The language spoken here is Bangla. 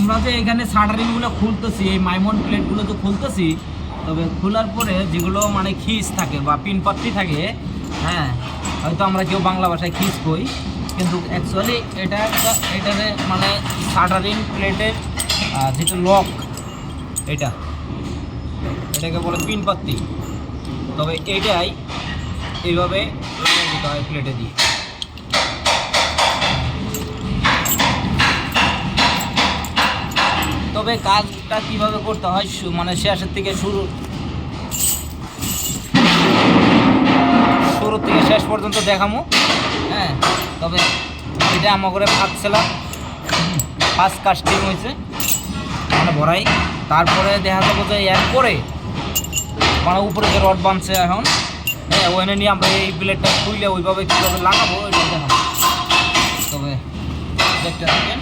আমরা যে এখানে শাটারিংগুলো খুলতেছি, এই মাইমন প্লেটগুলো যে খুলতেছি, তবে খোলার পরে যেগুলো মানে খিস থাকে বা পিনপাত্তি থাকে, হ্যাঁ হয়তো আমরা কেউ বাংলা ভাষায় খিস কই, কিন্তু অ্যাকচুয়ালি এটারে মানে শাটারিং প্লেটের যেটা লক, এটাকে বলে পিনপাত্তি। তবে এইটাই এইভাবে লাগিয়ে দিতে হয় প্লেটে দিয়ে। তবে কাজটা কিভাবে করতে হয় মানে শেষের থেকে শুরু থেকে শেষ পর্যন্ত দেখামো। হ্যাঁ, তবে এটা আমার করে ভাবছিলাম ফার্স্ট কাস্টিং হয়েছে মানে ভরাই, তারপরে দেখা যাবো যে এরপরে মানে উপরে যে রড বাঁধছে এখন, হ্যাঁ ওখানে নিয়ে আমরা এই প্লেটটা খুললে ওইভাবে কীভাবে লাগাবো এটা দেখাবো। তবে দেখতে থাকেন।